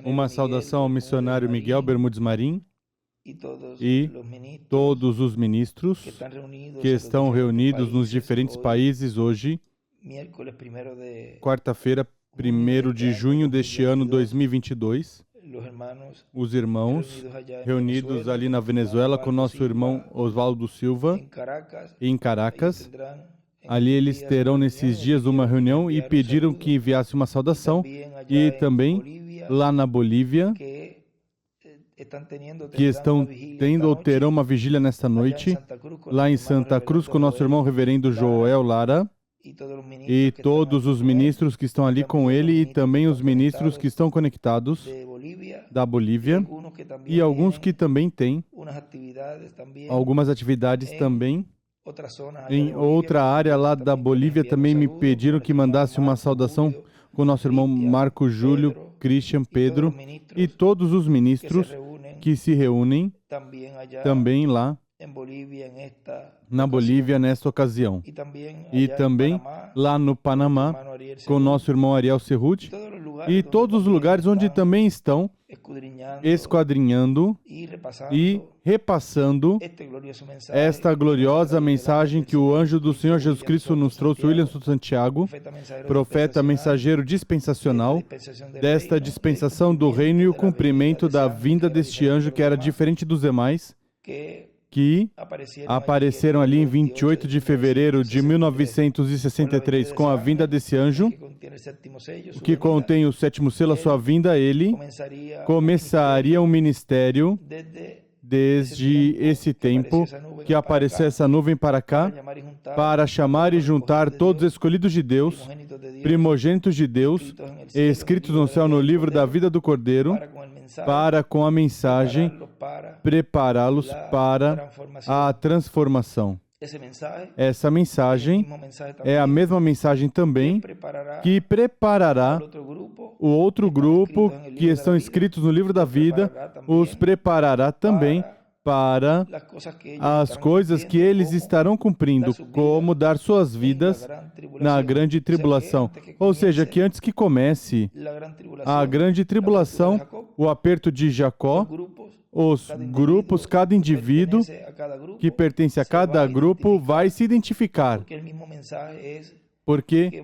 Uma saudação ao missionário Miguel Bermudes Marim e todos os ministros que estão reunidos nos diferentes países hoje, quarta-feira, 1º de junho deste ano 2022. Os irmãos reunidos ali na Venezuela com nosso irmão Oswaldo Silva, em Caracas. Ali eles terão nesses dias uma reunião e pediram que enviasse uma saudação. E também lá na Bolívia, que estão tendo ou terão uma vigília nesta noite, lá em Santa Cruz, com nosso irmão reverendo Joel Lara, e todos os ministros que estão ali com ele, e também os ministros que estão conectados da Bolívia, e alguns que também têm algumas atividades também. Em outra área lá da Bolívia também me pediram que mandasse uma saudação com nosso irmão Marco Júlio, Christian, Pedro e todos os ministros que se reúnem também lá na Bolívia nesta ocasião. E também lá no Panamá com nosso irmão Ariel Cerruti e todos os lugares onde também estão esquadrinhando e repassando esta gloriosa mensagem que o anjo do Senhor Jesus Cristo nos trouxe, William Souto Santiago, profeta mensageiro dispensacional, desta dispensação do reino e o cumprimento da vinda deste anjo que era diferente dos demais, que apareceram ali em 28 de fevereiro de 1963 com a vinda desse anjo, que contém o 7º selo, a sua vinda, ele começaria um ministério desde esse tempo que apareceu essa nuvem para cá, para chamar e juntar todos os escolhidos de Deus, primogênitos de Deus, escritos no céu no livro da vida do Cordeiro, para com a mensagem prepará-los para a transformação. Essa mensagem é a mesma mensagem também que preparará o outro grupo que estão escritos no livro da vida, os preparará também para as coisas que eles estarão cumprindo, como dar suas vidas na grande tribulação. Ou seja, que antes que comece a grande tribulação, o aperto de Jacó, os grupos, cada indivíduo que pertence a cada grupo vai se identificar, porque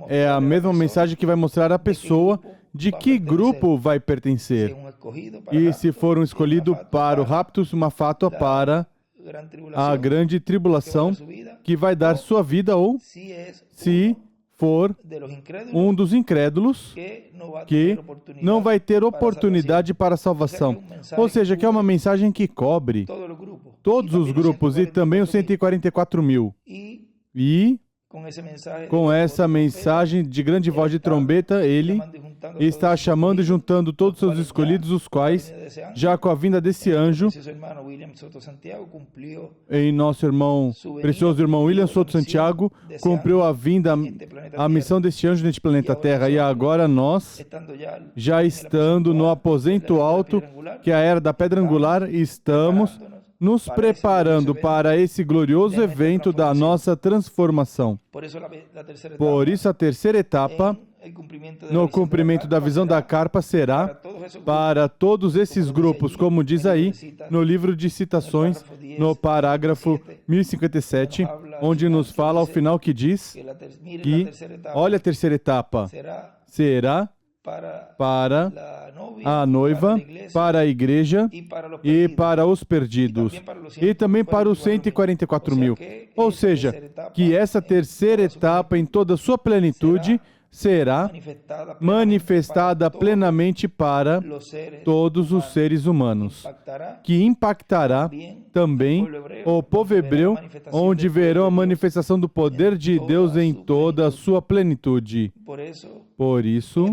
é a mesma mensagem que vai mostrar à pessoa de que grupo vai pertencer. E se for um escolhido para o raptus, uma fátua para a grande tribulação, que vai dar sua vida, ou se for um dos incrédulos que não vai ter oportunidade para a salvação. Ou seja, que é uma mensagem que cobre todos os grupos e também os 144 mil. E com essa mensagem de grande voz de trombeta, ele está chamando e juntando todos os seus escolhidos, os quais, já com a vinda desse anjo, em nosso irmão, precioso irmão William Souto Santiago, cumpriu a vinda, a missão deste anjo neste planeta Terra. E agora nós, já estando no aposento alto, que é a era da pedra angular, estamos nos preparando para esse glorioso evento da nossa transformação. Por isso, a terceira etapa, no cumprimento da visão da carpa, será para todos esses grupos, como diz aí no livro de citações, no parágrafo 1057, onde nos fala ao final que diz que, olha a terceira etapa, será para a noiva, para a igreja e para os perdidos, e também para os 144 mil. Ou seja, que essa terceira etapa em toda a sua plenitude será manifestada plenamente para todos os seres humanos, que impactará também o povo hebreu, onde verão a manifestação do poder de Deus em toda a sua plenitude. Por isso,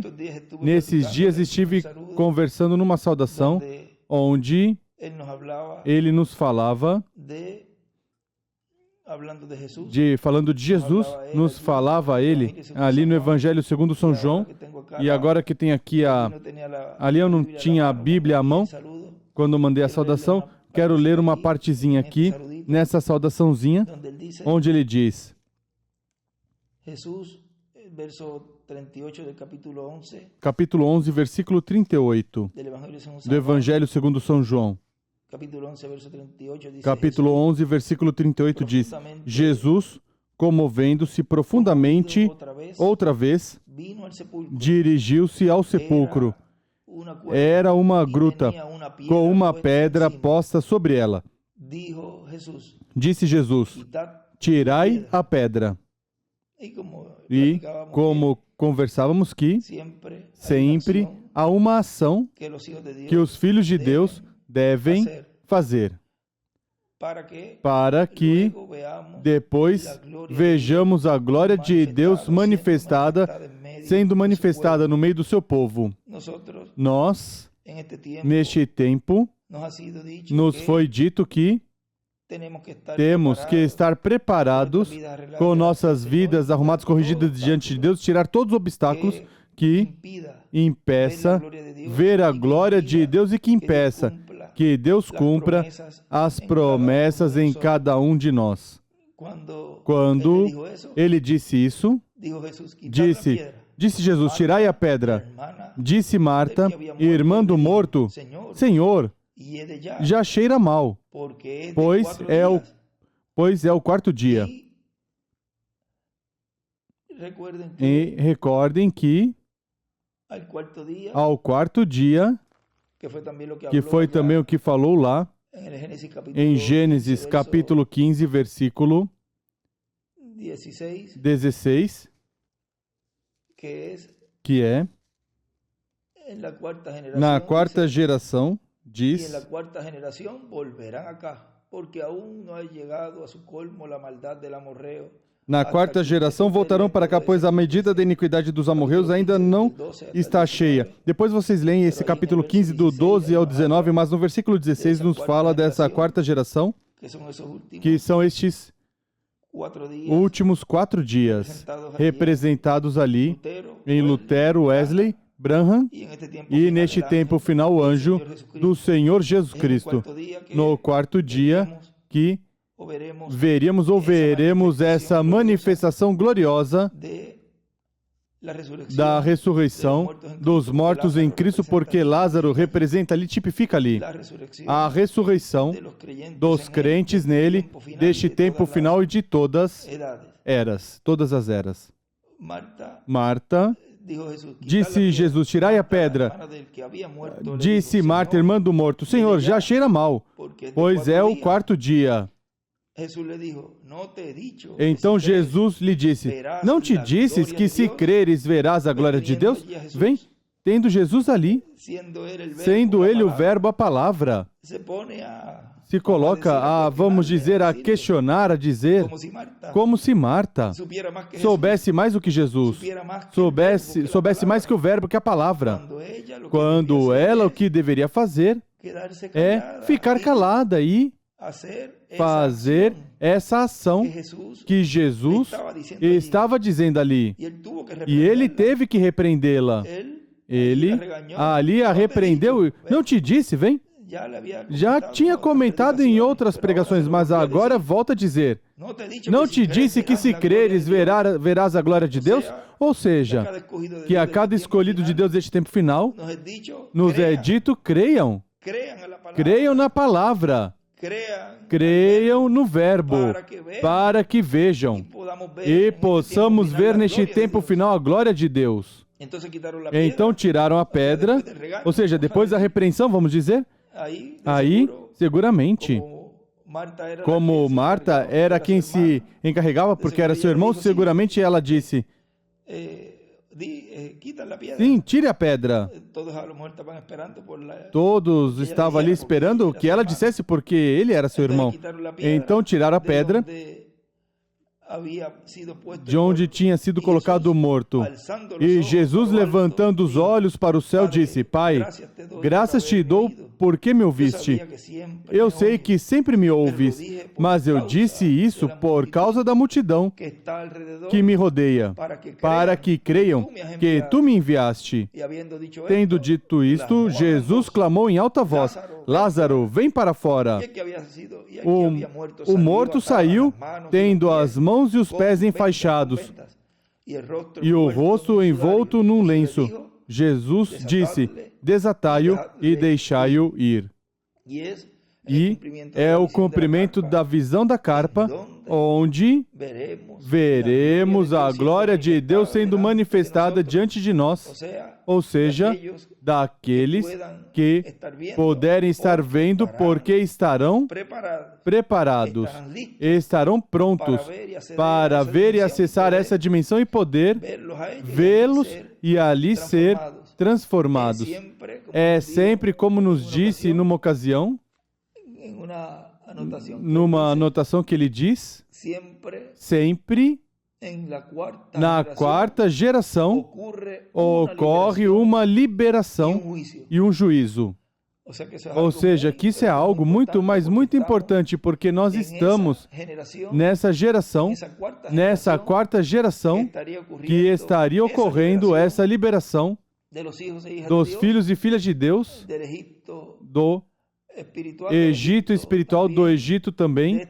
nesses dias estive conversando numa saudação, onde ele nos falava falando de Jesus, nos falava ele ali no Evangelho segundo São João, e agora que tem aqui ali eu não tinha a Bíblia à mão, quando eu mandei a saudação, quero ler uma partezinha aqui, nessa saudaçãozinha, onde ele diz, capítulo 11, versículo 38 do Evangelho segundo São João. Capítulo 11, versículo 38 diz: Jesus, comovendo-se profundamente, outra vez, dirigiu-se ao sepulcro. Era uma gruta com uma pedra posta sobre ela. Disse Jesus: tirai a pedra. E, como conversávamos que, sempre há uma ação que os filhos de Deus devem fazer, para que depois vejamos a glória de Deus manifestada, sendo manifestada no meio do seu povo. Nós, neste tempo, nos foi dito que temos que estar preparados com nossas vidas arrumadas, corrigidas diante de Deus, tirar todos os obstáculos que impeça ver a glória de Deus e que impeça que Deus cumpra as promessas em cada um de nós. Quando ele disse isso, disse Jesus: tirai a pedra. Disse Marta, irmã do morto: Senhor, já cheira mal, pois é o quarto dia. E recordem que ao quarto dia, que foi também o que falou lá, em Gênesis capítulo 15, versículo 16, que é, na quarta geração, diz, na quarta geração voltarão para cá, pois a medida da iniquidade dos amorreus ainda não está cheia. Depois vocês leem esse capítulo 15, do 12 ao 19, mas no versículo 16 nos fala dessa quarta geração, que são estes últimos 4 dias, representados ali em Lutero, Wesley, Branham, e neste tempo final o anjo do Senhor Jesus Cristo. No quarto dia que veremos essa manifestação gloriosa da ressurreição dos mortos em Cristo, porque Lázaro representa ali, tipifica ali, a ressurreição dos crentes nele, deste tempo final e de todas as eras. Marta, disse Jesus: tirai a pedra. Disse Marta, irmã do morto: Senhor, já cheira mal, pois é o quarto dia. Então Jesus lhe disse: não te disses que se creres verás a glória de Deus? Vem, tendo Jesus ali, sendo ele o verbo, a palavra, se coloca a, vamos dizer, a questionar, a dizer, como se Marta soubesse mais do que Jesus, soubesse mais que o verbo, que a palavra, quando ela o que deveria fazer é ficar calada e fazer essa ação que Jesus estava dizendo ali. E ele teve que repreendê-la. Ele ali a repreendeu. Não te disse, vem? Já tinha comentado em outras pregações, mas agora volta a dizer: não te disse que se creres verás a glória de Deus? Ou seja, que a cada escolhido de Deus deste tempo final, nos é dito: creiam na palavra, creiam no verbo, para que vejam e possamos ver neste tempo final a glória de Deus. Então tiraram a pedra, ou seja, depois da repreensão, vamos dizer, aí, seguramente, como Marta era quem se encarregava, porque era seu irmão, seguramente ela disse: sim, tire a pedra. Todos estavam ali esperando que ela dissesse, porque ele era seu irmão. Então tiraram a pedra de onde tinha sido colocado o morto. E Jesus, levantando os olhos para o céu, disse: Pai, graças te dou porque me ouviste. Eu sei que sempre me ouves, mas eu disse isso por causa da multidão que me rodeia, para que creiam que tu me enviaste. Tendo dito isto, Jesus clamou em alta voz: Lázaro, vem para fora. O morto saiu, tendo as mãos e os pés enfaixados, e o rosto envolto num lenço. Jesus disse: desatai-o e deixai-o ir. E é o cumprimento da visão da carpa, onde veremos a glória de Deus sendo manifestada diante de nós, ou seja, daqueles que puderem estar vendo, porque estarão preparados, estarão prontos para ver e acessar essa dimensão e poder vê-los e ali ser transformados. É sempre como nos disse numa ocasião, numa anotação que ele diz, sempre na quarta geração ocorre uma liberação e um juízo. Ou seja, que isso é algo muito, mas muito importante, porque nós estamos nessa geração, nessa quarta geração, que estaria ocorrendo essa liberação dos filhos e filhas de Deus, do Egito espiritual, do Egito também,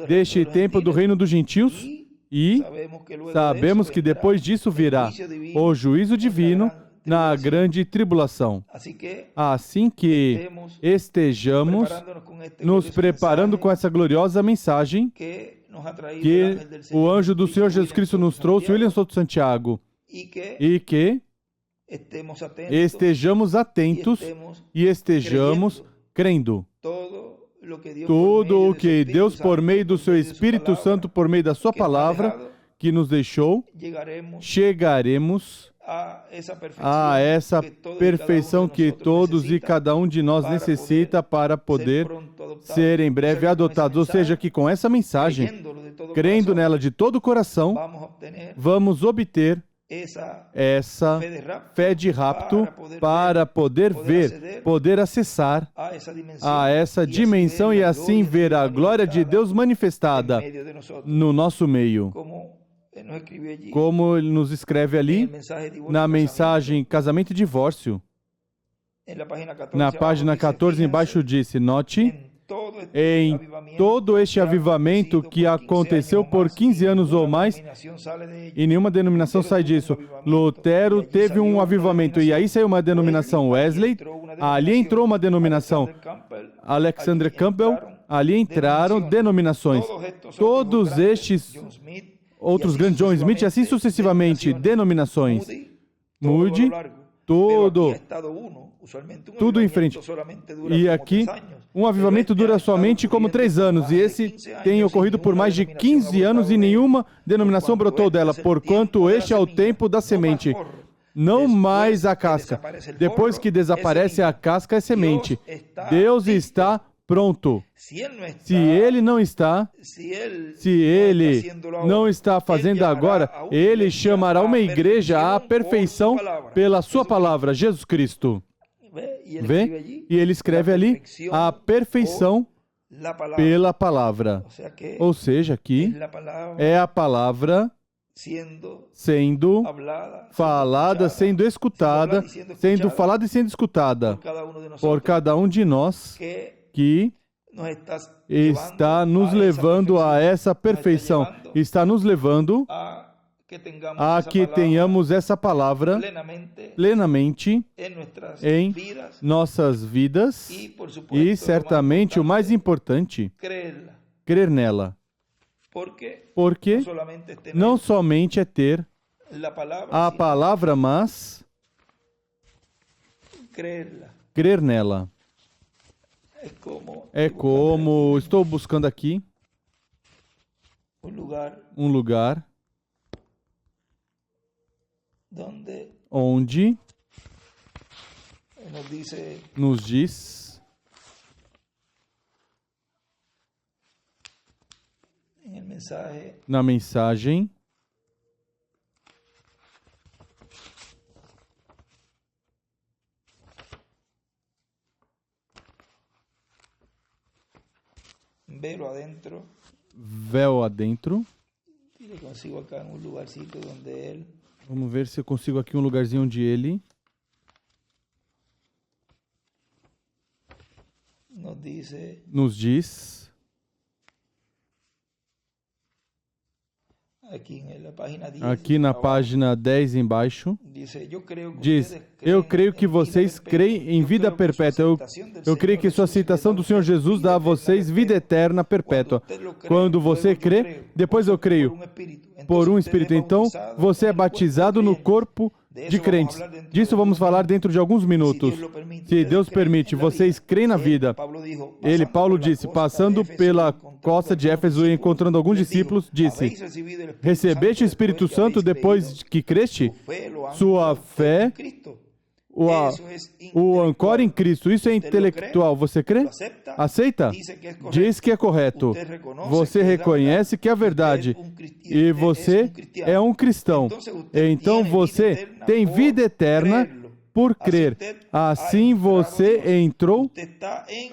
deste tempo do reino dos gentios, e sabemos que depois disso virá o juízo divino na grande tribulação. Assim que estejamos nos preparando com essa gloriosa mensagem que o anjo do Senhor Jesus Cristo nos trouxe, William Souto Santiago, e que estejamos atentos e estejamos crendo. Tudo o que Deus, por meio do seu Espírito Santo, por meio da sua palavra, que nos deixou, chegaremos a essa perfeição que todos e cada um de nós necessita para poder ser em breve adotados. Ou seja, que com essa mensagem, crendo nela de todo o coração, vamos obter essa fé de rapto para poder ver, poder acessar a essa dimensão e assim ver a glória de Deus manifestada no nosso meio. Como ele nos escreve ali na mensagem Casamento e Divórcio. Na página 14 embaixo disse, note, em todo este avivamento que aconteceu por 15 anos ou mais, e nenhuma denominação sai disso. Lutero teve um avivamento, e aí saiu uma denominação Wesley, ali entrou uma denominação Alexander Campbell, ali entraram denominações. Todos estes outros grandes, John Smith, e assim sucessivamente, denominações. Moody, tudo em frente. E aqui, um avivamento dura somente como 3 anos, e esse tem ocorrido por mais de 15 anos e nenhuma denominação brotou dela, porquanto este é o tempo da semente, não mais a casca. Depois que desaparece a casca, é semente. Deus está pronto. Se ele não está, se ele não está fazendo agora, ele chamará uma igreja à perfeição pela sua palavra, Jesus Cristo. Vê? E ele escreve ali, a perfeição pela palavra. Ou seja, aqui é a palavra sendo falada, sendo escutada, sendo falada e sendo escutada por cada um de nós que está nos levando a essa perfeição, está nos levando a que tenhamos essa palavra plenamente em nossas vidas e, certamente, o mais importante, crer nela. Porque não somente é ter a palavra, mas crer nela. É como estou buscando aqui um lugar onde nos diz na mensagem véu adentro. Vamos ver se eu consigo aqui um lugarzinho onde ele nos diz aqui na página 10 embaixo, diz: eu creio que vocês creem em vida perpétua. Eu creio que sua aceitação do Senhor Jesus dá a vocês vida eterna perpétua. Quando você crê, depois eu creio por um Espírito. Então, você é batizado no corpo de crentes. Disso vamos falar dentro de alguns minutos. Se Deus permite, vocês creem na vida. Paulo disse, passando pela costa de Éfeso e encontrando alguns discípulos, disse: recebeste o Espírito Santo depois que creste? Sua fé o ancora em Cristo. Isso é intelectual. Você crê? Aceita? Diz que é correto. Você reconhece que é verdade. E você é um cristão. Então você tem vida eterna por crer. Assim você entrou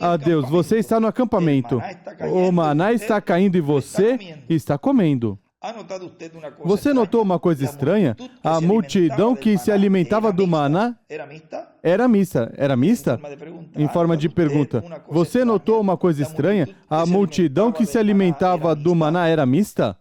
a Deus. Você está no acampamento. O maná está caindo e você está comendo. Você notou uma coisa estranha? A multidão que se alimentava do maná era mista. Era mista? Em forma de pergunta. Você notou uma coisa estranha? A multidão que se alimentava do maná era mista?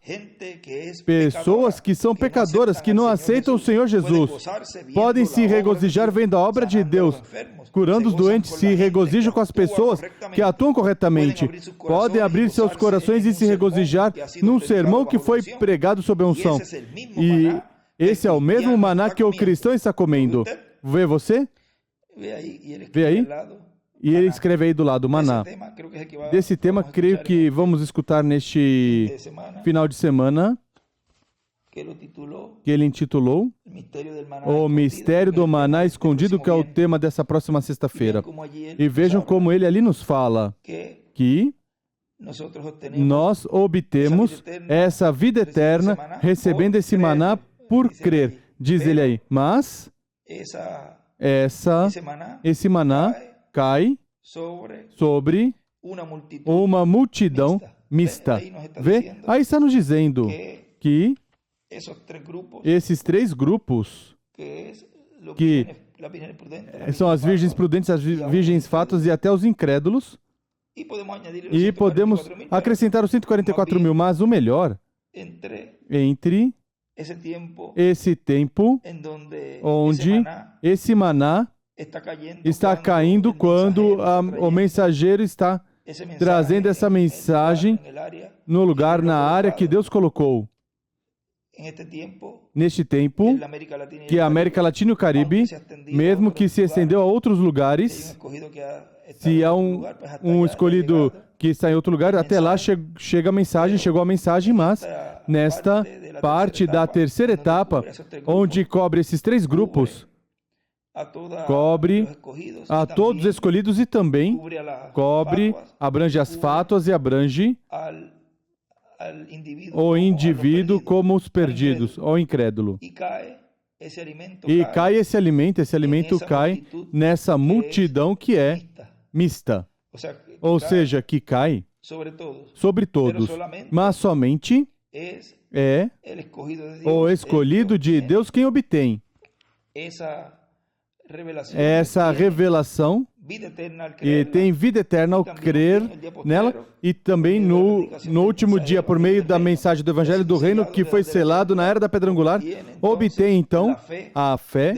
Pessoas que são pecadoras, que não aceitam o Senhor Jesus, podem se regozijar vendo a obra de Deus, curando os doentes, se regozijam com as pessoas que atuam corretamente. Podem abrir seus corações e se regozijar num sermão que foi pregado sob a unção. E esse é o mesmo maná que o cristão está comendo. Vê você? Vê aí? E ele escreve aí do lado, maná. Desse tema, creio que vamos escutar neste final de semana, que ele intitulou O Mistério do Maná Escondido, que é o tema dessa próxima sexta-feira. E vejam como ele ali nos fala que nós obtemos essa vida eterna recebendo esse maná por crer. Diz ele aí, mas esse maná cai sobre uma multidão mista. Vê? Aí está nos dizendo que esses três grupos, que são as virgens prudentes, as virgens fatas e até os incrédulos, e podemos acrescentar os 144 mil, mas o melhor, entre esse tempo onde esse maná está caindo quando o mensageiro está trazendo essa mensagem no lugar, na área que Deus colocou. Neste tempo, que a América Latina e o Caribe, mesmo que se estendeu a outros lugares, se há um escolhido que está em outro lugar, até lá chegou a mensagem, mas nesta parte da terceira etapa, onde cobre esses três grupos, cobre a todos os escolhidos e também abrange as fátuas e abrange o indivíduo como os perdidos, o incrédulo. E cai esse alimento cai nessa multidão que é mista. Ou seja, que cai sobre todos, mas somente é o escolhido de Deus quem obtém essa revelação e tem vida eterna ao crer nela, e também no último dia, por meio da mensagem do Evangelho do Reino, que foi selado na era da pedra angular, obtém então a fé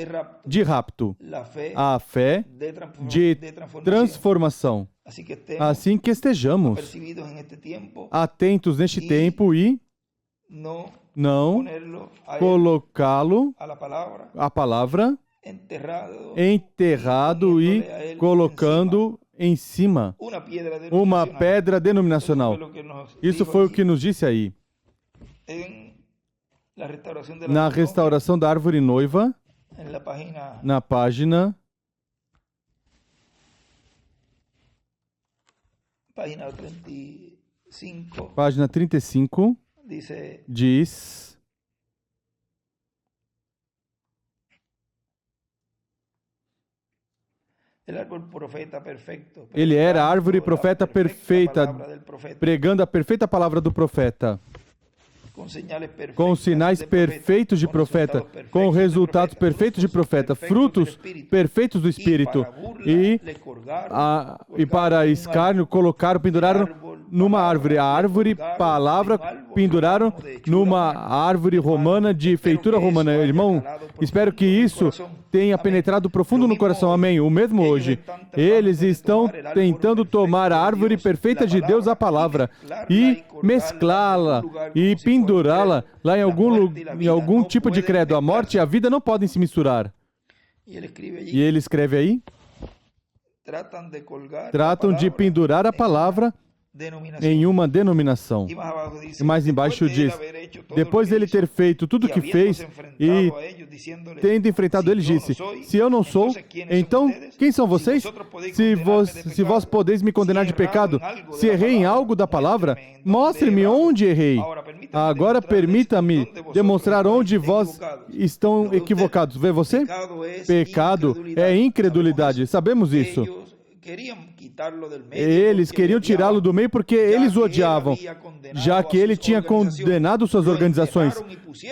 de rapto, a fé de transformação. Assim que estejamos atentos neste tempo e não colocá-lo, a palavra, enterrado e colocando em cima uma pedra denominacional. Isso foi o que nos disse aí. Na restauração da árvore noiva, na página 35, diz: ele era a árvore profeta perfeita, pregando a perfeita palavra do profeta, com sinais perfeitos de profeta, com resultados perfeitos de profeta, frutos perfeitos do Espírito. E para escárnio, penduraram numa árvore. A árvore, palavra, penduraram numa árvore romana, de feitura romana. Irmão, espero que isso tenha penetrado profundo no coração. Amém. O mesmo hoje. Eles estão tentando tomar a árvore perfeita de Deus, a palavra, e mesclá-la e pendurá-la lá em algum tipo de credo. A morte e a vida não podem se misturar. E ele escreve aí: tratam de pendurar a palavra em uma denominação. E mais embaixo diz: depois dele ter feito tudo o que fez e tendo enfrentado ele, disse: se eu não sou, então quem são vocês? Se vós podeis me condenar de pecado, se errei em algo da palavra, mostre-me onde errei. Agora permita-me demonstrar onde vós estão equivocados. Vê você? Pecado é incredulidade. Sabemos isso. Eles queriam tirá-lo do meio porque eles o odiavam, já que ele tinha condenado suas organizações.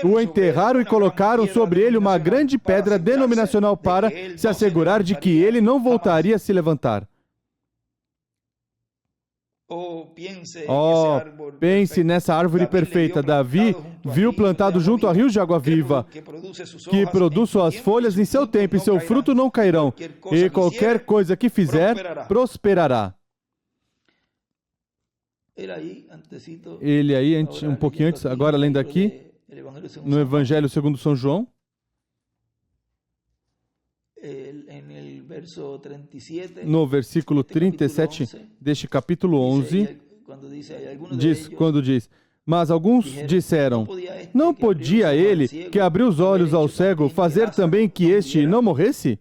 O enterraram e colocaram sobre ele uma grande pedra denominacional para se assegurar de que ele não voltaria a se levantar. Pense nessa árvore perfeita. Davi viu plantado junto a rios de água viva, que produz suas folhas em seu tempo, e seu fruto não cairão, e qualquer coisa que fizer, prosperará. Ele aí, um pouquinho antes, agora lendo aqui, no Evangelho segundo São João, no versículo 37 deste capítulo 11, quando diz: mas alguns disseram, não podia ele, que abriu os olhos ao cego, fazer também que este não morresse?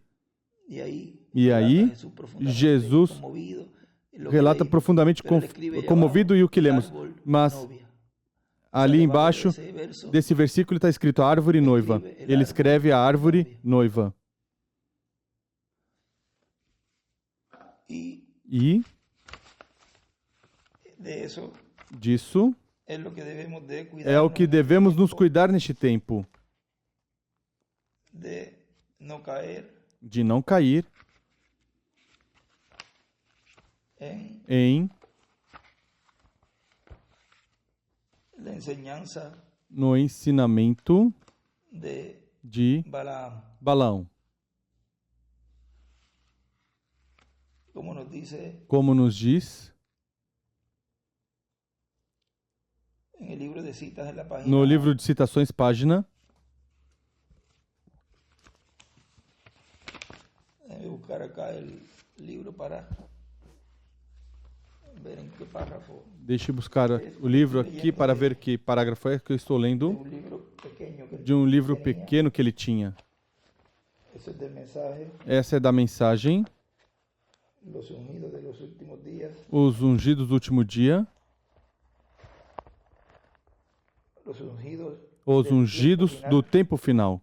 E aí, Jesus relata profundamente comovido, e o que lemos. Mas ali embaixo desse versículo está escrito a árvore noiva. Ele escreve a árvore noiva. E disso é o que devemos nos cuidar neste tempo, de não cair no ensinamento de Balaão. Como nos diz no livro de citações, página 1. Deixe eu buscar o livro aqui para ver que parágrafo é que eu estou lendo, de um livro pequeno que ele tinha. Essa é da mensagem. Os ungidos do último dia. Os ungidos do tempo final.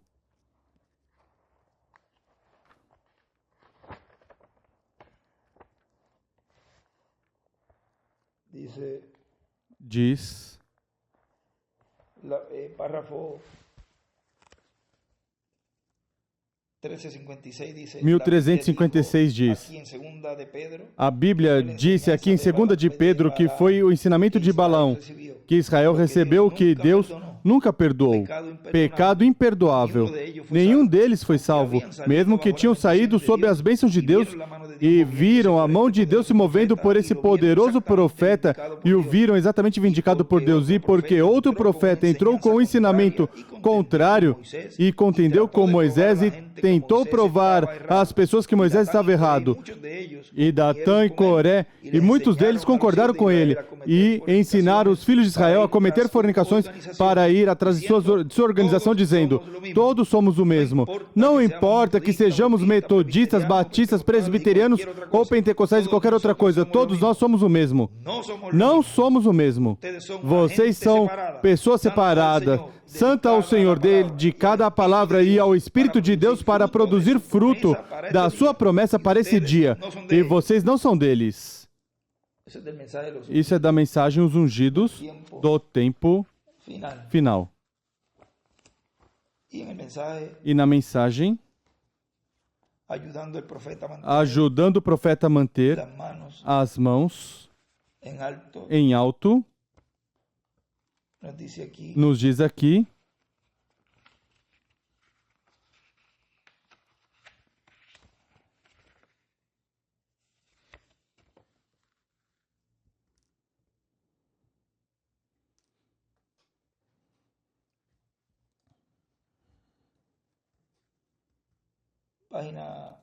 Diz, parágrafo 1356 diz, a Bíblia disse aqui em 2 de Pedro que foi o ensinamento de Balaão, que Israel recebeu o que Deus nunca perdoou. Pecado imperdoável. Nenhum deles foi salvo, mesmo que tinham saído sob as bênçãos de Deus e viram a mão de Deus se movendo por esse poderoso profeta e o viram exatamente vindicado por Deus. E porque outro profeta entrou com um ensinamento contrário e contendeu com Moisés e tentou provar às pessoas que Moisés estava errado. E Datã e Coré, e muitos deles concordaram com ele e ensinaram os filhos de Israel a cometer fornicações para ir atrás de sua organização, dizendo, todos somos o mesmo. Não importa que sejamos metodistas, batistas, presbiterianos ou pentecostais e qualquer outra coisa, todos nós somos o mesmo. Não somos o mesmo. Vocês são pessoas separadas. Santa ao Senhor dedicada à palavra e ao Espírito de Deus para produzir fruto da sua promessa para esse dia. E vocês não são deles. Isso é da mensagem Os Ungidos do Tempo Final. E na mensagem, ajudando o profeta a manter as mãos em alto, nos diz aqui,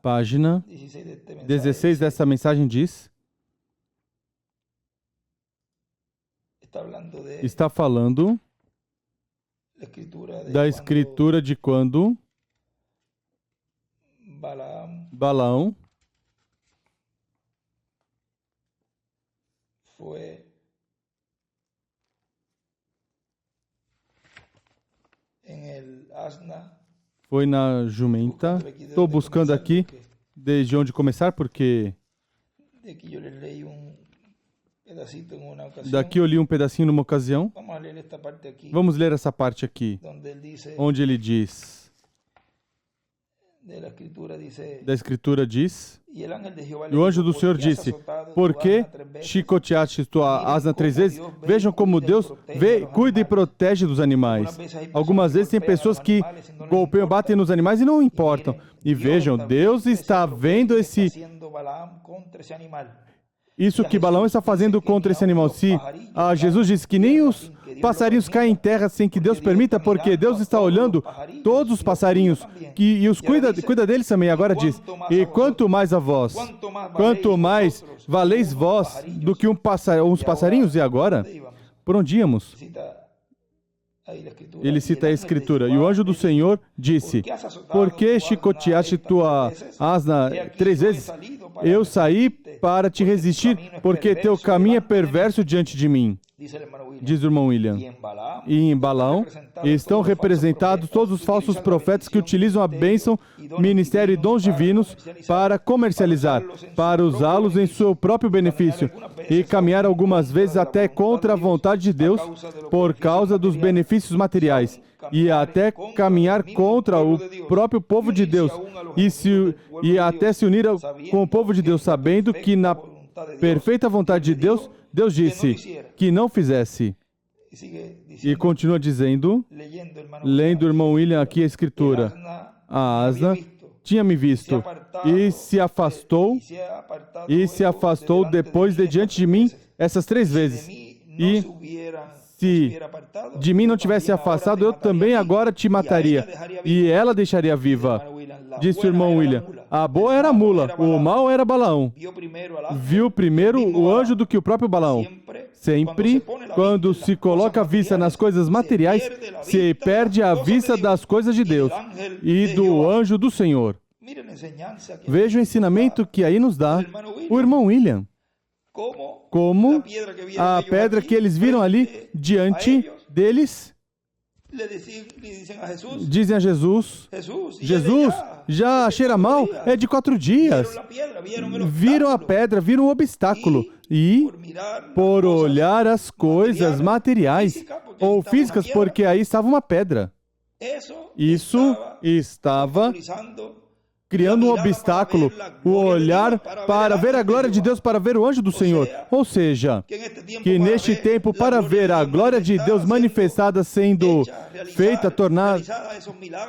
página 16 dessa mensagem diz, está falando da escritura de quando Balaão foi na jumenta. Estou buscando aqui desde onde começar, porque daqui eu li um pedacinho numa ocasião. Vamos ler essa parte aqui, onde ele diz, da Escritura diz, e o anjo do Senhor disse, por que chicoteaste tua asna 3 vezes? Vejam como Deus cuida e protege dos animais. Algumas vezes tem pessoas que golpeiam, batem nos animais e não importam. E vejam, Deus está vendo isso que Balaão está fazendo contra esse animal. Se Jesus disse que nem os passarinhos caem em terra sem que Deus permita, porque Deus está olhando todos os passarinhos e os cuida deles também. Agora diz, e quanto mais a vós, quanto mais valeis vós do que uns passarinhos. E agora, por onde íamos? Ele cita a Escritura. E o anjo do Senhor disse, por que chicoteaste tua asna 3 vezes? Eu saí para te resistir, porque teu caminho é perverso diante de mim, diz o irmão William. E em Balaão estão representados todos os falsos profetas que utilizam a bênção, ministério e dons divinos para comercializar, para usá-los em seu próprio benefício e caminhar algumas vezes até contra a vontade de Deus por causa dos benefícios materiais e até caminhar contra o próprio povo de Deus e até se unir com o povo de Deus, sabendo que na perfeita vontade de Deus, Deus disse que não fizesse. E continua dizendo, lendo o irmão William aqui a Escritura, a asna tinha me visto e se afastou depois de diante de mim essas 3 vezes. E se de mim não tivesse afastado, eu também agora te mataria e ela deixaria viva. Disse o irmão William, a boa era a mula, o mal era Balaão. Viu primeiro o anjo do que o próprio Balaão. Sempre, quando se coloca a vista nas coisas materiais, se perde a vista das coisas de Deus e do anjo do Senhor. Veja o ensinamento que aí nos dá o irmão William. Como a pedra que eles viram ali diante deles, dizem a Jesus, já cheira mal, é de 4 dias. Viram a pedra, viram o obstáculo e, por olhar as coisas materiais ou físicas, porque aí estava uma pedra. Isso estava criando um obstáculo, o olhar para ver a glória de Deus, para ver o anjo do Senhor. Ou seja, que neste tempo, para ver a glória de Deus manifestada, sendo feita,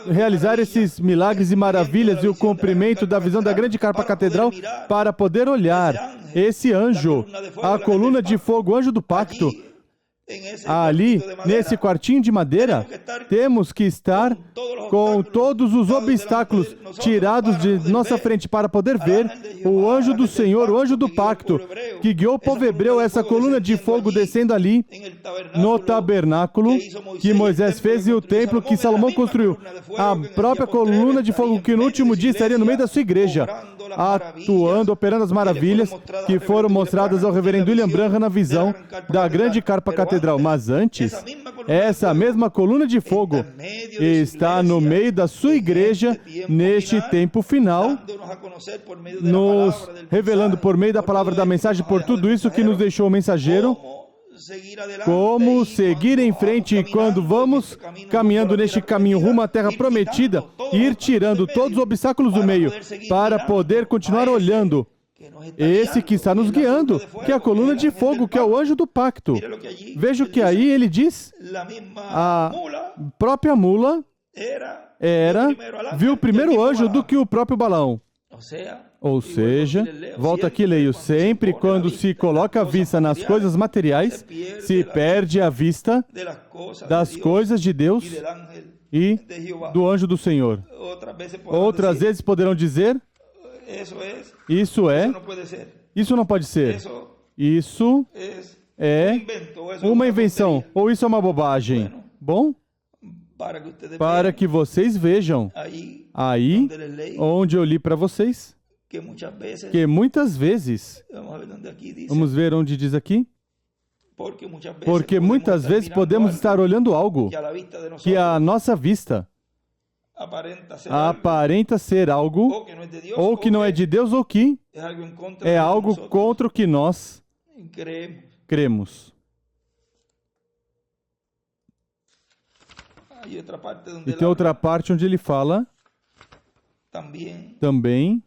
realizar esses milagres e maravilhas e o cumprimento da visão da grande carpa catedral, para poder olhar esse anjo, a coluna de fogo, o anjo do pacto, ali, nesse quartinho de madeira, temos que estar com todos os obstáculos tirados de nossa frente para poder ver o anjo do Senhor, o anjo do pacto, que guiou o povo hebreu, essa coluna de fogo descendo ali no tabernáculo que Moisés fez e o templo que Salomão construiu. A própria coluna de fogo que no último dia estaria no meio da sua igreja, atuando, operando as maravilhas que foram mostradas ao reverendo William Branham na visão da grande carpa catedral. Mas antes, essa mesma coluna de fogo está no meio da sua igreja neste tempo final, nos revelando por meio da palavra da mensagem, por tudo isso que nos deixou o mensageiro, como seguir em frente quando vamos caminhando neste caminho rumo à terra prometida, ir tirando todos os obstáculos do meio para poder continuar olhando Esse que está nos guiando, que é a coluna de fogo, que é o anjo do pacto. Veja que aí ele diz, a própria mula viu primeiro o anjo do que o próprio Balaão. Ou seja, volta aqui e leio, sempre quando se coloca a vista nas coisas materiais, se perde a vista das coisas de Deus e do anjo do Senhor. Outras vezes poderão dizer, isso não pode ser, isso é uma invenção, ou isso é uma bobagem. Bom, para que vocês vejam, aí onde eu li para vocês, que muitas vezes, vamos ver onde diz aqui, porque muitas vezes podemos estar olhando algo que à nossa vista aparenta ser algo, ou que não é de Deus, ou que é algo contra o que nós cremos. E tem outra parte onde ele fala também.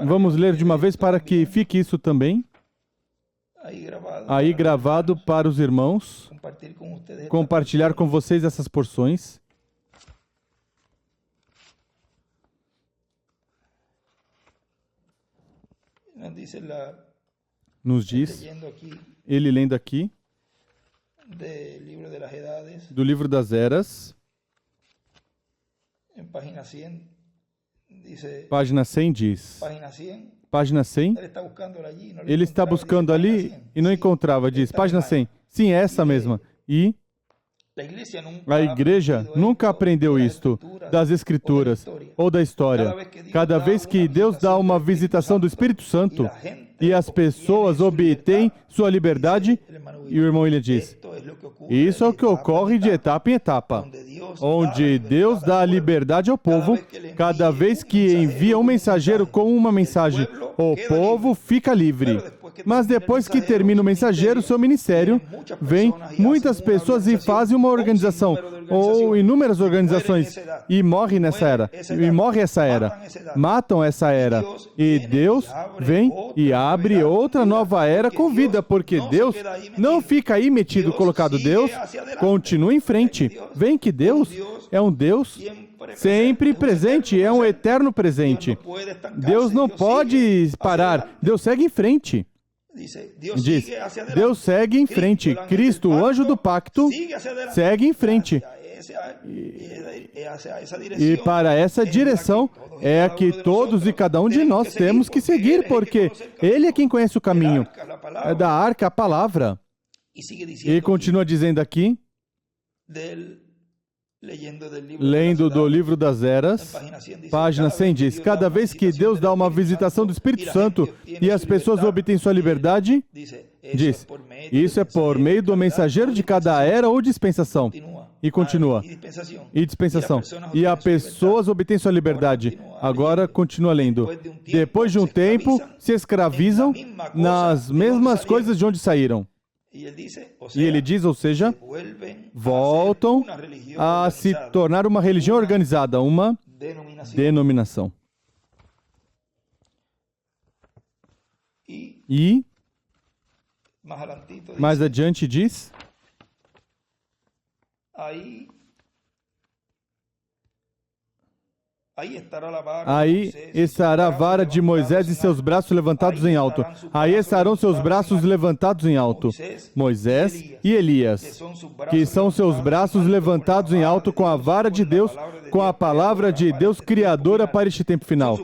Vamos ler de uma vez para que fique isso também. Aí gravado para os irmãos, compartilhar com vocês essas porções. Nos diz, ele lendo aqui, do livro das Eras, página 100 diz, página 100, ele está buscando ali e não encontrava, diz, página 100, sim, é essa mesma, e a igreja nunca aprendeu isto das Escrituras ou da história. Cada vez que Deus dá uma visitação do Espírito Santo e as pessoas obtêm sua liberdade, e o irmão William diz, isso é o que ocorre de etapa em etapa, onde Deus dá a liberdade ao povo. Cada vez que envia um mensageiro com uma mensagem, o povo fica livre. Mas depois que termina o mensageiro, seu ministério, vem muitas pessoas e fazem uma organização, ou inúmeras organizações, e morre nessa era, e morre essa era, matam essa era, e Deus vem e abre outra nova era com vida, porque Deus não fica aí metido, colocado. Deus continua em frente. Vem que Deus é um Deus sempre presente, é um eterno presente. Deus não pode parar, Deus segue em frente. Diz, Deus segue em frente. Cristo, o anjo do pacto, segue em frente. E para essa direção é a que todos e cada um de nós temos que seguir, porque Ele é quem conhece o caminho. É da arca a palavra. E continua dizendo aqui, lendo do livro das Eras, página 100 diz, cada vez que Deus dá uma visitação do Espírito Santo e as pessoas obtêm sua liberdade, diz, isso é por meio do mensageiro de cada era ou dispensação. E continua. E dispensação. E as pessoas obtêm sua liberdade. Agora continua lendo. Depois de um tempo, se escravizam nas mesmas coisas de onde saíram. E ele diz, ou seja, voltam a se tornar uma religião organizada, uma denominação. E, mais adiante diz, aí estará a vara de Moisés e seus braços levantados em alto. Aí estarão seus braços levantados em alto. Moisés e Elias, que são seus braços levantados em alto com a vara de Deus, com a palavra de Deus criadora para este tempo final.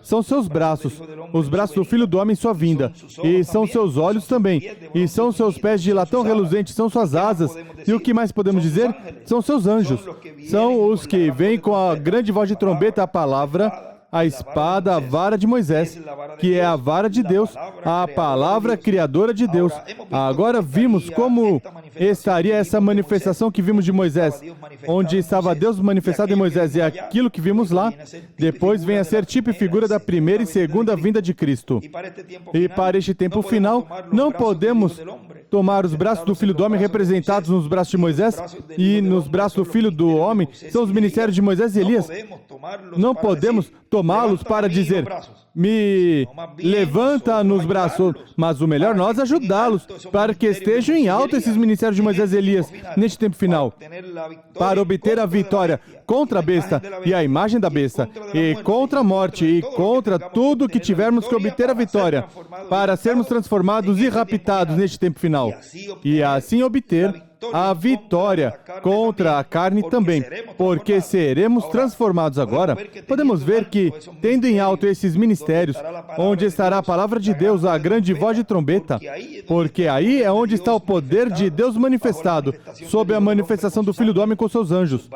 São seus braços, os braços do Filho do Homem em sua vinda. E são seus olhos também. E são seus pés de latão reluzente, são suas asas. E o que mais podemos dizer? São seus anjos. São os que vêm com a grande voz de trombeta, a palavra a espada, a vara de Moisés, que é a vara de Deus, a palavra criadora de Deus. Agora vimos como estaria essa manifestação que vimos de Moisés, onde estava Deus manifestado em Moisés, e aquilo que vimos lá, depois vem a ser tipo e figura da primeira e segunda vinda de Cristo. E para este tempo final, não podemos tomar os braços do Filho do Homem representados nos braços de Moisés e nos braços do Filho do Homem, são os ministérios de Moisés e Elias. Não podemos tomá-los para dizer, me levanta nos braços, mas o melhor nós ajudá-los para que estejam em alto esses ministérios de Moisés e Elias neste tempo final, para obter a vitória contra a besta e a imagem da besta, e contra a morte e contra tudo que tivermos que obter a vitória, para sermos transformados e raptados neste tempo final, e assim obter a vitória contra a carne também, porque seremos transformados agora. Podemos ver que, tendo em alto esses ministérios, onde estará a palavra de Deus, a grande voz de trombeta, porque aí é onde está o poder de Deus manifestado, sob a manifestação do Filho do Homem com seus anjos,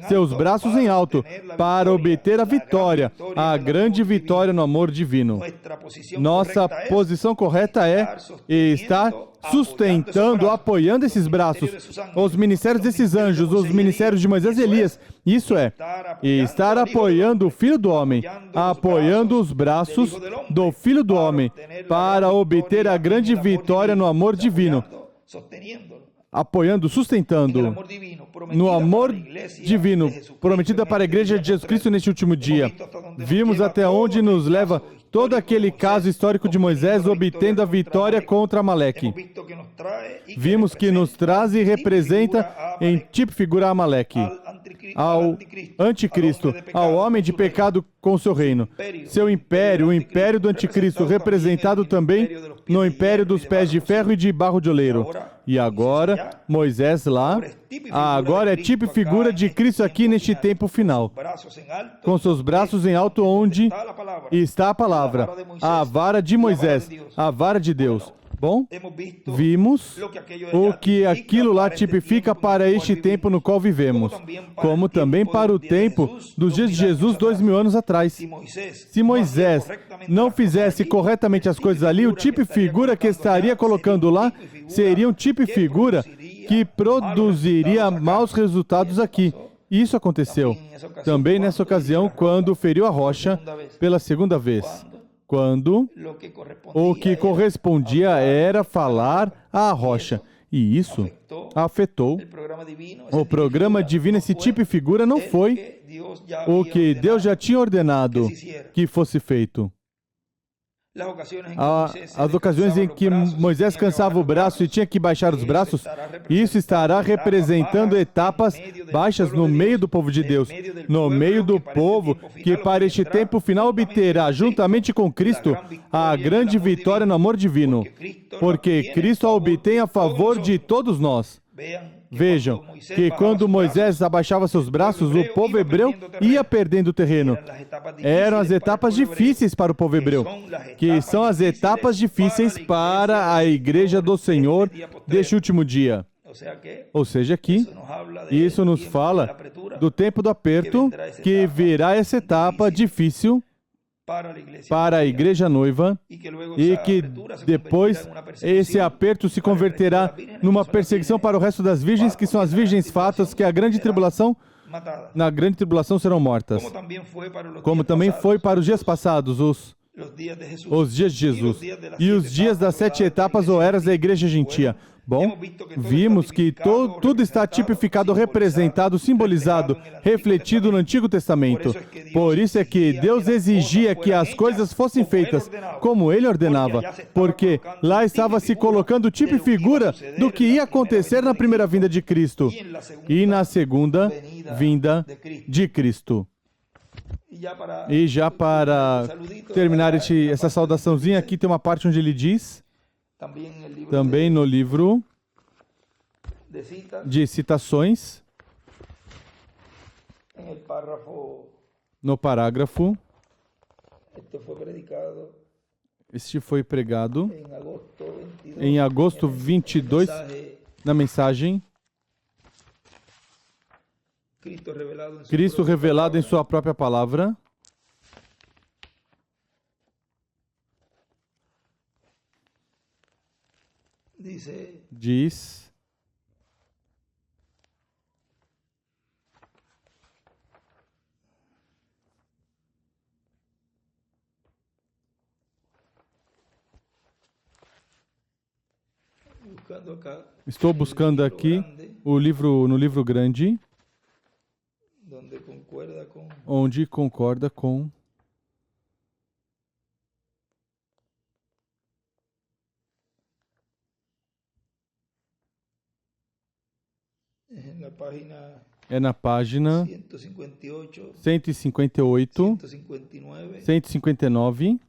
seus braços em alto, para obter a vitória, a grande vitória no amor divino. Nossa posição correta é estar sustentando, apoiando esses braços, os ministérios desses anjos, os ministérios de Moisés e Elias. Isso é, estar apoiando o Filho do Homem, apoiando os braços do Filho do Homem, para obter a grande vitória no amor divino. Apoiando, sustentando, no amor divino, prometida para a Igreja de Jesus Cristo neste último dia. Vimos até onde nos leva todo aquele caso histórico de Moisés obtendo a vitória contra Amaleque. Vimos que nos traz e representa em tipo e figura Amaleque, ao anticristo, ao homem de pecado com seu reino. Seu império, o império do anticristo, representado também no império dos pés de ferro e de barro de oleiro. E agora, Moisés lá, agora é tipo e figura de Cristo aqui neste tempo final, com seus braços em alto onde está a palavra, a vara de Moisés, a vara de Deus. Bom, vimos o que aquilo lá tipifica para este tempo no qual vivemos, como também para o tempo dos dias de Jesus 2000 anos atrás. Se Moisés não fizesse corretamente as coisas ali, o tipo e figura que estaria colocando lá seria um tipo e figura que produziria maus resultados aqui. Isso aconteceu também nessa ocasião, quando feriu a rocha pela segunda vez. Quando o que correspondia era falar à rocha. E isso afetou o programa divino. Esse tipo e figura não foi o que Deus já tinha ordenado que fosse feito. As ocasiões em que Moisés cansava o braço e tinha que baixar os braços, isso estará representando etapas baixas no meio do povo de Deus, no meio do povo que para este tempo final obterá, juntamente com Cristo, a grande vitória no amor divino, porque Cristo a obtém a favor de todos nós. Vejam que quando Moisés abaixava seus braços, o povo hebreu ia perdendo terreno. Eram as etapas difíceis para o povo hebreu, que são as etapas difíceis para a Igreja do Senhor deste último dia. Ou seja, aqui, isso nos fala do tempo do aperto, que virá essa etapa difícil para a igreja noiva, e que depois esse aperto se converterá numa perseguição para o resto das virgens, que são as virgens fatas, que na grande tribulação serão mortas. Como também foi para os dias passados, os dias de Jesus, e os dias das 7 etapas ou eras da igreja gentia. Bom, vimos que tudo está tipificado, representado, simbolizado, refletido no Antigo Testamento. Por isso é que Deus exigia que as coisas fossem feitas como Ele ordenava, porque lá estava se colocando tipo e figura do que ia acontecer na primeira vinda de Cristo e na segunda vinda de Cristo. E já para terminar essa saudaçãozinha, aqui tem uma parte onde ele diz, também no livro de citações, no parágrafo, este foi pregado em agosto 22, na mensagem Cristo revelado em sua própria palavra, diz: estou buscando aqui no livro grande, onde concorda com é na página 158, 159,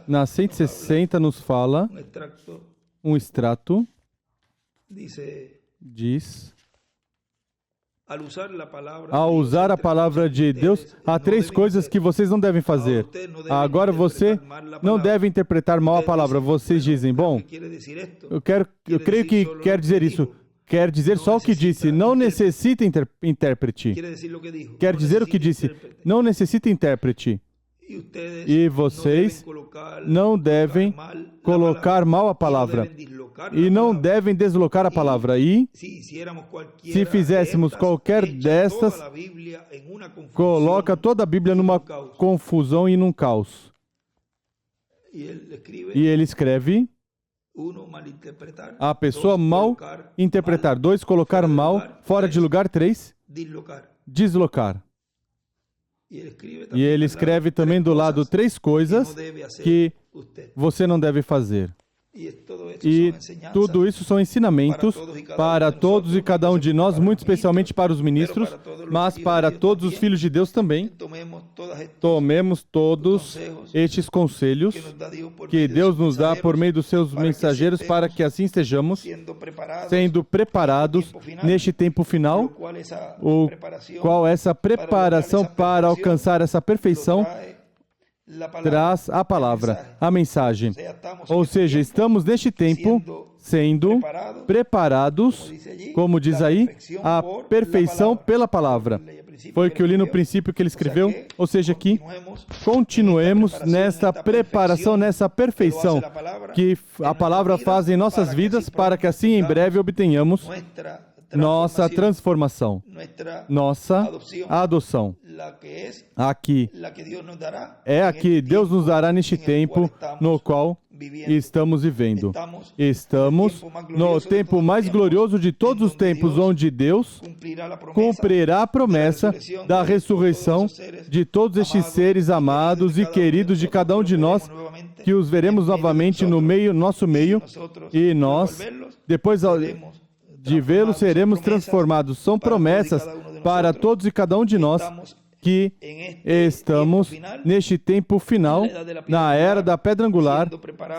na 160 nos fala um extrato, diz: ao usar a palavra de Deus, há 3 coisas que vocês não devem fazer. Agora você não deve interpretar mal a palavra. Vocês dizem: bom, eu creio que quer dizer isso. Quer dizer só o que disse. Não necessita intérprete. Quer dizer o que disse. Não necessita intérprete. E vocês não devem colocar mal a palavra. E não devem deslocar a palavra. E, se fizéssemos qualquer destas, coloca toda a Bíblia numa confusão e num caos. E ele escreve: a pessoa mal interpretar. 2, colocar mal fora de lugar. 3, deslocar. E ele escreve também do lado 3 coisas que você não deve fazer. E tudo isso são ensinamentos para todos e cada um de nós, muito especialmente para os ministros, mas para todos os filhos de Deus também. Tomemos todos estes conselhos que Deus nos dá por meio dos seus mensageiros, para que assim estejamos sendo preparados neste tempo final, o qual essa preparação para alcançar essa perfeição traz a palavra, a mensagem. Ou seja, estamos neste tempo sendo preparados, como diz aí, a perfeição pela palavra. Foi o que eu li no princípio que ele escreveu. Ou seja, que continuemos nessa preparação, nessa perfeição que a palavra faz em nossas vidas, para que assim em breve obtenhamos nossa transformação, nossa adoção. Aqui é a que Deus nos dará neste tempo no qual estamos vivendo. Estamos no tempo mais glorioso de todos os tempos, onde Deus cumprirá a promessa da ressurreição de todos estes seres amados e queridos de cada um de nós, que os veremos novamente no nosso meio, e nós, depois de vê-los, seremos transformados. São promessas para todos e cada um de nós que estamos neste tempo final, na era da pedra angular,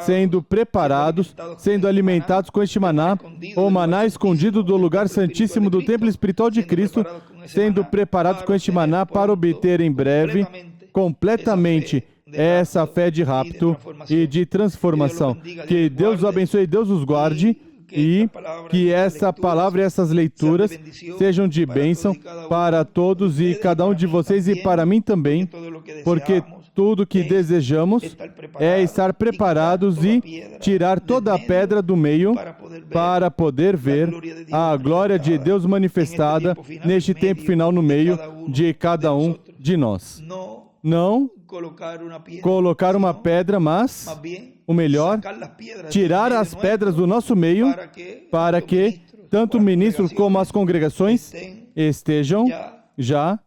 sendo preparados, sendo alimentados com este maná, o maná escondido do lugar santíssimo do templo espiritual de Cristo, sendo preparados com este maná para obter em breve, completamente, essa fé de rapto e de transformação. Que Deus os abençoe e Deus os guarde, e que essa palavra e essas leituras sejam de bênção para todos e cada um de vocês e para mim também, porque tudo que desejamos é estar preparados e tirar toda a pedra do meio para poder ver a glória de Deus manifestada neste tempo final no meio de cada um de nós. Não colocar uma pedra, mas o melhor, tirar as pedras do nosso meio, para que tanto o ministro como as congregações estejam já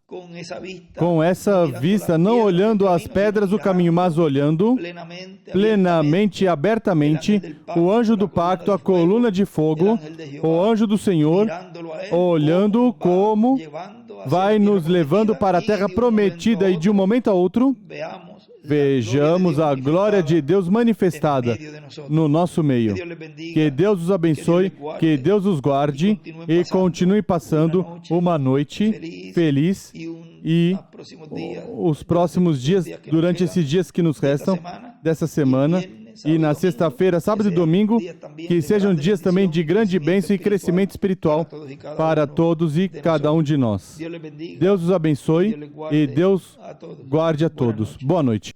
com essa vista, não olhando as pedras do caminho, mas olhando plenamente e abertamente o anjo do pacto, a coluna de fogo, o anjo do Senhor, olhando como vai nos levando para a terra prometida, e de um momento a outro vejamos a glória de Deus manifestada no nosso meio. Que Deus os abençoe, que Deus os guarde e continue passando uma noite feliz, e os próximos dias, durante esses dias que nos restam dessa semana, e na sexta-feira, sábado e domingo, que sejam dias também de grande bênção e crescimento espiritual para todos e cada um de nós. Deus os abençoe e Deus guarde a todos. Boa noite.